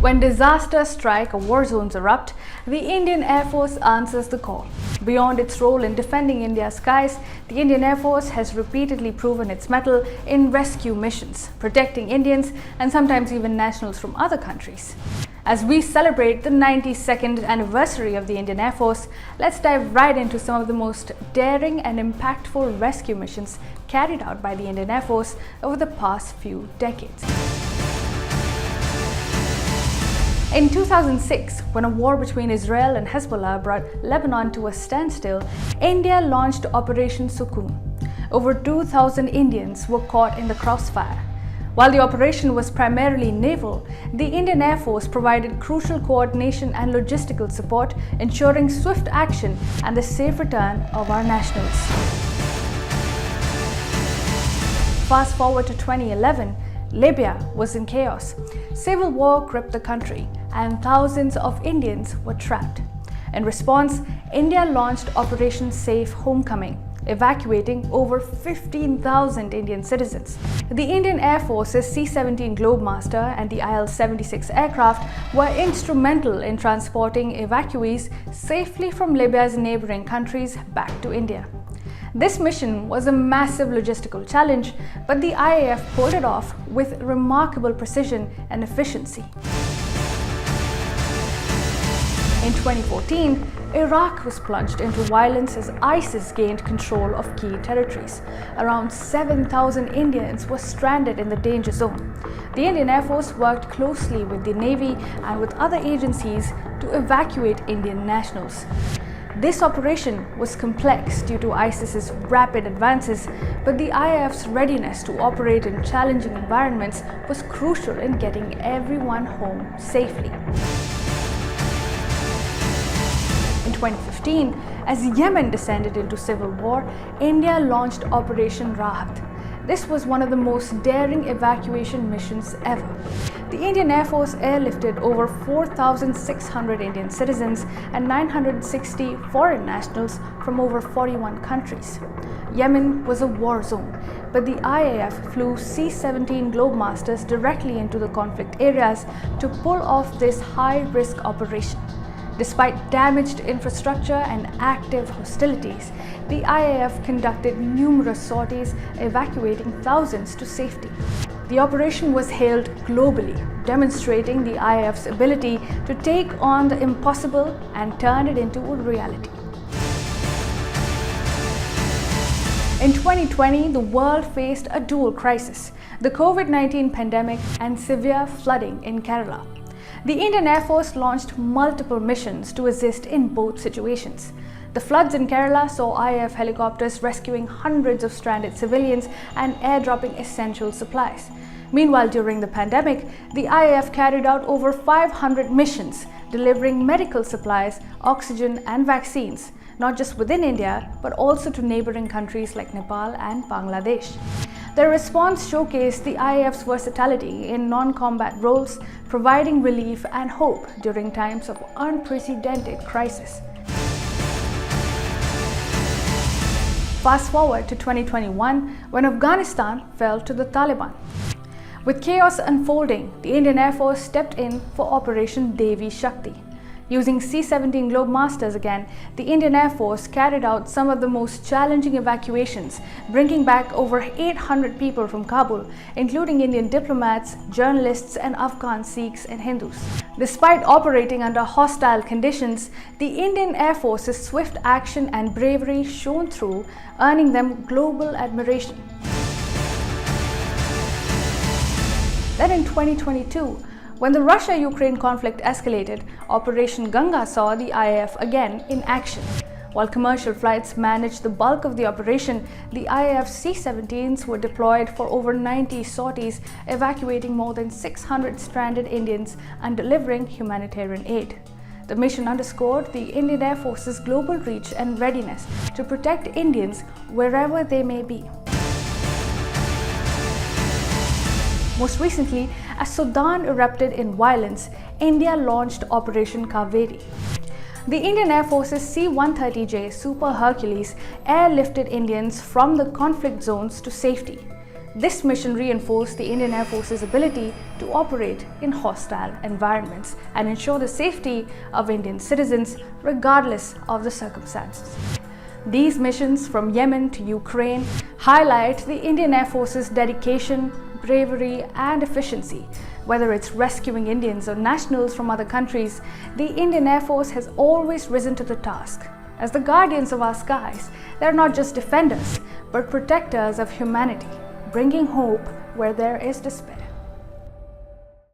When disasters strike or war zones erupt, the Indian Air Force answers the call. Beyond its role in defending India's skies, the Indian Air Force has repeatedly proven its mettle in rescue missions, protecting Indians and sometimes even nationals from other countries. As we celebrate the 92nd anniversary of the Indian Air Force, let's dive right into some of the most daring and impactful rescue missions carried out by the Indian Air Force over the past few decades. In 2006, when a war between Israel and Hezbollah brought Lebanon to a standstill, India launched Operation Sukun. Over 2,000 Indians were caught in the crossfire. While the operation was primarily naval, the Indian Air Force provided crucial coordination and logistical support, ensuring swift action and the safe return of our nationals. Fast forward to 2011, Libya was in chaos. Civil war gripped the country, and thousands of Indians were trapped. In response, India launched Operation Safe Homecoming, evacuating over 15,000 Indian citizens. The Indian Air Force's C-17 Globemaster and the IL-76 aircraft were instrumental in transporting evacuees safely from Libya's neighboring countries back to India. This mission was a massive logistical challenge, but the IAF pulled it off with remarkable precision and efficiency. In 2014, Iraq was plunged into violence as ISIS gained control of key territories. Around 7,000 Indians were stranded in the danger zone. The Indian Air Force worked closely with the Navy and with other agencies to evacuate Indian nationals. This operation was complex due to ISIS's rapid advances, but the IAF's readiness to operate in challenging environments was crucial in getting everyone home safely. In 2015, as Yemen descended into civil war, India launched Operation Rahat. This was one of the most daring evacuation missions ever. The Indian Air Force airlifted over 4,600 Indian citizens and 960 foreign nationals from over 41 countries. Yemen was a war zone, but the IAF flew C-17 Globemasters directly into the conflict areas to pull off this high-risk operation. Despite damaged infrastructure and active hostilities, the IAF conducted numerous sorties, evacuating thousands to safety. The operation was hailed globally, demonstrating the IAF's ability to take on the impossible and turn it into a reality. In 2020, the world faced a dual crisis: the COVID-19 pandemic and severe flooding in Kerala. The Indian Air Force launched multiple missions to assist in both situations. The floods in Kerala saw IAF helicopters rescuing hundreds of stranded civilians and airdropping essential supplies. Meanwhile, during the pandemic, the IAF carried out over 500 missions, delivering medical supplies, oxygen and vaccines, not just within India, but also to neighboring countries like Nepal and Bangladesh. Their response showcased the IAF's versatility in non-combat roles, providing relief and hope during times of unprecedented crisis. Fast forward to 2021, when Afghanistan fell to the Taliban. With chaos unfolding, the Indian Air Force stepped in for Operation Devi Shakti. Using C-17 Globemasters again, the Indian Air Force carried out some of the most challenging evacuations, bringing back over 800 people from Kabul, including Indian diplomats, journalists, and Afghan Sikhs and Hindus. Despite operating under hostile conditions, the Indian Air Force's swift action and bravery shone through, earning them global admiration. Then in 2022, when the Russia-Ukraine conflict escalated, Operation Ganga saw the IAF again in action. While commercial flights managed the bulk of the operation, the IAF C-17s were deployed for over 90 sorties, evacuating more than 600 stranded Indians and delivering humanitarian aid. The mission underscored the Indian Air Force's global reach and readiness to protect Indians wherever they may be. Most recently, as Sudan erupted in violence, India launched Operation Cavi. The Indian Air Force's C-130J Super Hercules airlifted Indians from the conflict zones to safety. This mission reinforced the Indian Air Force's ability to operate in hostile environments and ensure the safety of Indian citizens regardless of the circumstances. These missions from Yemen to Ukraine highlight the Indian Air Force's dedication, bravery, and efficiency. Whether it's rescuing Indians or nationals from other countries, the Indian Air Force has always risen to the task. As the guardians of our skies, they're not just defenders, but protectors of humanity, bringing hope where there is despair.